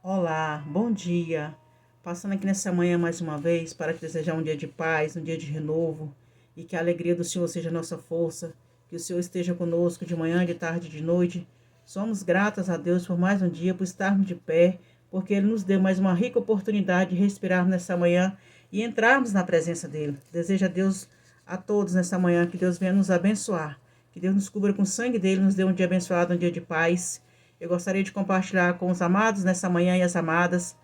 Olá, bom dia. Passando aqui nessa manhã mais uma vez para te desejar um dia de paz, um dia de renovo e que a alegria do Senhor seja a nossa força, que o Senhor esteja conosco de manhã, de tarde, de noite. Somos gratas a Deus por mais um dia, por estarmos de pé, porque Ele nos deu mais uma rica oportunidade de respirarmos nessa manhã e entrarmos na presença dEle. Desejo a Deus a todos nessa manhã que Deus venha nos abençoar, que Deus nos cubra com o sangue dEle, nos dê um dia abençoado, um dia de paz. Eu gostaria de compartilhar com os amados nessa manhã e as amadas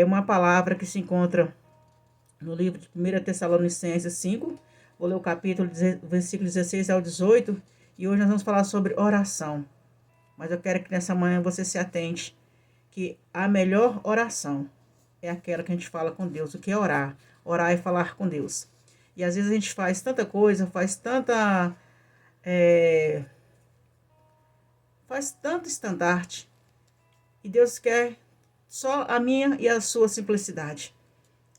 uma palavra que se encontra no livro de 1 Tessalonicenses 5. Vou ler o capítulo, versículo 16 ao 18. E hoje nós vamos falar sobre oração. Mas eu quero que nessa manhã você se atente que a melhor oração é aquela que a gente fala com Deus. O que é orar? Orar é falar com Deus. E às vezes a gente faz tanta coisa, faz tanto estandarte. E Deus quer só a minha e a sua simplicidade.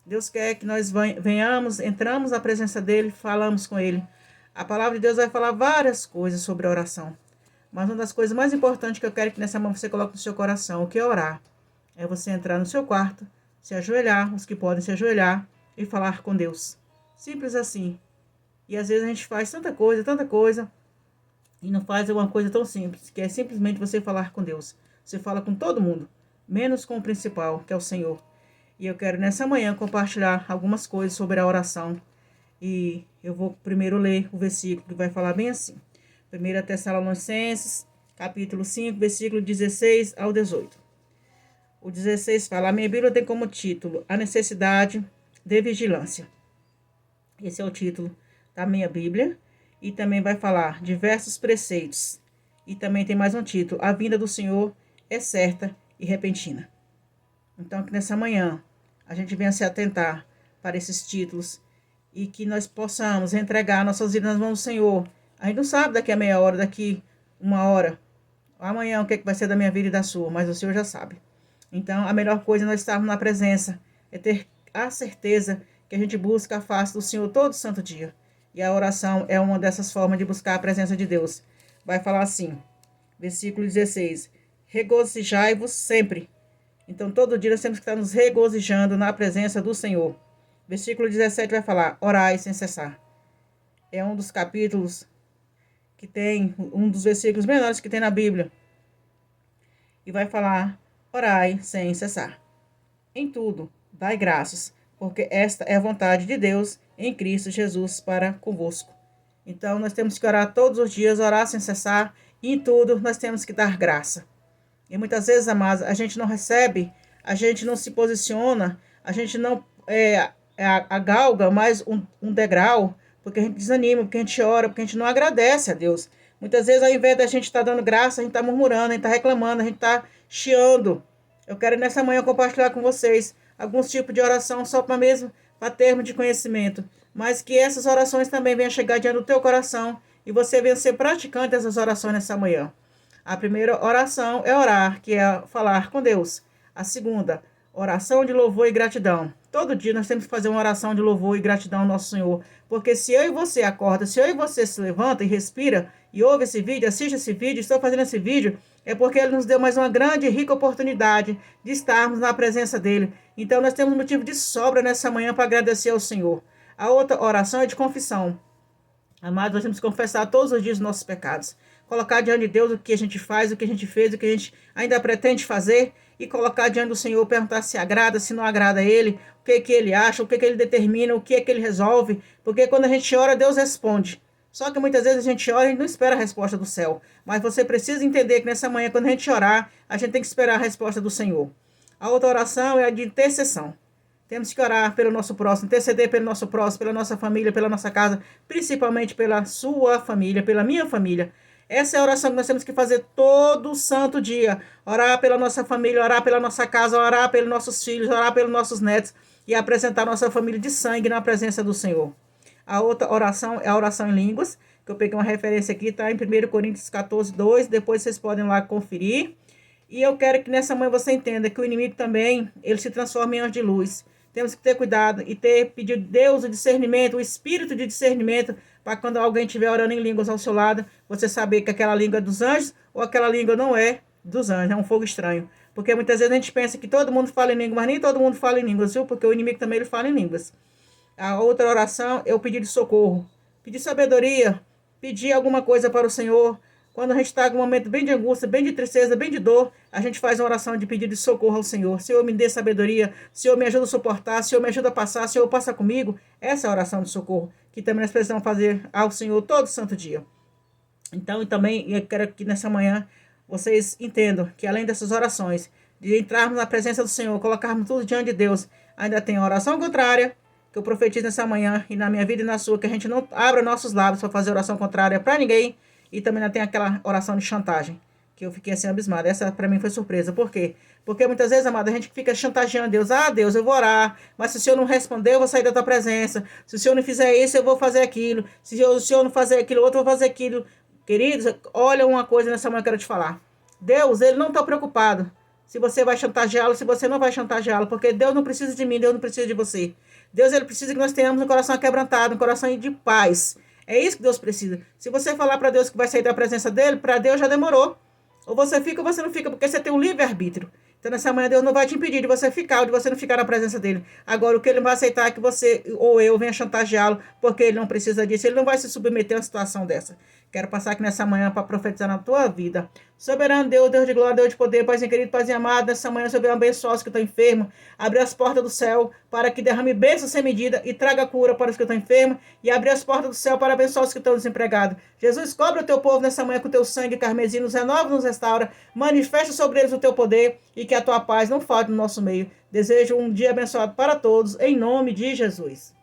Deus quer que nós venhamos, entramos na presença dEle, falamos com Ele. A palavra de Deus vai falar várias coisas sobre a oração. Mas uma das coisas mais importantes que eu quero que nessa mão você coloque no seu coração, o que é orar? É você entrar no seu quarto, se ajoelhar, os que podem se ajoelhar, e falar com Deus. Simples assim. E às vezes a gente faz tanta coisa, e não faz uma coisa tão simples, que é simplesmente você falar com Deus. Você fala com todo mundo, menos com o principal, que é o Senhor. E eu quero nessa manhã compartilhar algumas coisas sobre a oração. E eu vou primeiro ler o versículo que vai falar bem assim. 1 Tessalonicenses, capítulo 5, versículo 16 ao 18. O 16 fala: a minha Bíblia tem como título a necessidade de vigilância. Esse é o título da minha Bíblia. E também vai falar diversos preceitos. E também tem mais um título: a vinda do Senhor é certa e repentina. Então, que nessa manhã a gente venha se atentar para esses títulos e que nós possamos entregar nossas vidas nas mãos do Senhor. A gente não sabe daqui a meia hora, daqui uma hora, amanhã o que vai ser da minha vida e da sua, mas o Senhor já sabe. Então, a melhor coisa é nós estarmos na presença, é ter a certeza que a gente busca a face do Senhor todo santo dia. E a oração é uma dessas formas de buscar a presença de Deus. Vai falar assim, versículo 16: regozijai-vos sempre. Então, todo dia nós temos que estar nos regozijando na presença do Senhor. Versículo 17 vai falar: orai sem cessar. É um dos capítulos que tem, um dos versículos menores que tem na Bíblia. E vai falar: orai sem cessar. Em tudo, dai graças, porque esta é a vontade de Deus em Cristo Jesus para convosco. Então, nós temos que orar todos os dias, orar sem cessar, e em tudo nós temos que dar graça. E muitas vezes, amados, a gente não recebe, a gente não se posiciona, a gente não galga mais um degrau, porque a gente desanima, porque a gente ora, porque a gente não agradece a Deus. Muitas vezes, ao invés da gente estar dando graça, a gente está murmurando, a gente está reclamando, a gente está chiando. Eu quero nessa manhã compartilhar com vocês alguns tipos de oração só para termos de conhecimento, mas que essas orações também venham chegar diante do teu coração e você venha ser praticante dessas orações nessa manhã. A primeira oração é orar, que é falar com Deus. A segunda, oração de louvor e gratidão. Todo dia nós temos que fazer uma oração de louvor e gratidão ao nosso Senhor. Porque se eu e você acorda, se eu e você se levanta e respira e ouve esse vídeo, assiste esse vídeo, estou fazendo esse vídeo, é porque Ele nos deu mais uma grande e rica oportunidade de estarmos na presença dEle. Então nós temos motivo de sobra nessa manhã para agradecer ao Senhor. A outra oração é de confissão. Amados, nós temos que confessar todos os dias os nossos pecados. Colocar diante de Deus o que a gente faz, o que a gente fez, o que a gente ainda pretende fazer. E colocar diante do Senhor, perguntar se agrada, se não agrada a Ele. O que Ele acha, o que Ele determina, o que Ele resolve. Porque quando a gente ora, Deus responde. Só que muitas vezes a gente ora e não espera a resposta do céu. Mas você precisa entender que nessa manhã, quando a gente orar, a gente tem que esperar a resposta do Senhor. A outra oração é a de intercessão. Temos que orar pelo nosso próximo, interceder pelo nosso próximo, pela nossa família, pela nossa casa, principalmente pela sua família, pela minha família. Essa é a oração que nós temos que fazer todo santo dia. Orar pela nossa família, orar pela nossa casa, orar pelos nossos filhos, orar pelos nossos netos e apresentar nossa família de sangue na presença do Senhor. A outra oração é a oração em línguas, que eu peguei uma referência aqui, está em 1 Coríntios 14, 2. Depois vocês podem lá conferir. E eu quero que nessa manhã você entenda que o inimigo também, ele se transforma em anjo de luz. Temos que ter cuidado e pedir a Deus o discernimento, o espírito de discernimento, para quando alguém estiver orando em línguas ao seu lado, você saber que aquela língua é dos anjos ou aquela língua não é dos anjos, é um fogo estranho. Porque muitas vezes a gente pensa que todo mundo fala em língua, mas nem todo mundo fala em línguas, viu? Porque o inimigo também ele fala em línguas. A outra oração é o pedido de socorro. Pedir sabedoria, pedir alguma coisa para o Senhor. Quando a gente está em um momento bem de angústia, bem de tristeza, bem de dor, a gente faz uma oração de pedido de socorro ao Senhor. Senhor, me dê sabedoria. Senhor, me ajuda a suportar. Senhor, me ajuda a passar. Senhor, passa comigo. Essa é a oração de socorro que também nós precisamos fazer ao Senhor todo santo dia. Então, também eu quero que nessa manhã vocês entendam que além dessas orações, de entrarmos na presença do Senhor, colocarmos tudo diante de Deus, ainda tem a oração contrária, que eu profetizo nessa manhã e na minha vida e na sua, que a gente não abra nossos lábios para fazer oração contrária para ninguém, e também ainda tem aquela oração de chantagem, que eu fiquei assim abismada. Essa para mim foi surpresa. Por quê? Porque muitas vezes, amada, a gente fica chantageando Deus. Ah, Deus, eu vou orar, mas se o Senhor não responder, eu vou sair da tua presença. Se o Senhor não fizer isso, eu vou fazer aquilo. Se o Senhor não fazer aquilo, outro, eu vou fazer aquilo. Queridos, olha uma coisa nessa manhã que eu quero te falar. Deus, ele não está preocupado se você vai chantageá-lo, se você não vai chantageá-lo, porque Deus não precisa de mim, Deus não precisa de você. Deus, ele precisa que nós tenhamos um coração quebrantado, um coração de paz. É isso que Deus precisa. Se você falar para Deus que vai sair da presença dele, para Deus já demorou. Ou você fica ou você não fica, porque você tem um livre-arbítrio. Então, nessa manhã, Deus não vai te impedir de você ficar ou de você não ficar na presença dele. Agora, o que ele não vai aceitar é que você ou eu venha chantageá-lo, porque ele não precisa disso. Ele não vai se submeter a uma situação dessa. Quero passar aqui nessa manhã para profetizar na tua vida. Soberano Deus, Deus de glória, Deus de poder, Paizinho querido, Paizinho amado, nessa manhã, Senhor, abençoa os que estão enfermos, abrir as portas do céu para que derrame bênção sem medida e traga cura para os que estão enfermos e abrir as portas do céu para abençoar os que estão desempregados. Jesus, cobre o teu povo nessa manhã com o teu sangue carmesim, nos renova, nos restaura, manifesta sobre eles o teu poder e que a tua paz não falte no nosso meio. Desejo um dia abençoado para todos, em nome de Jesus.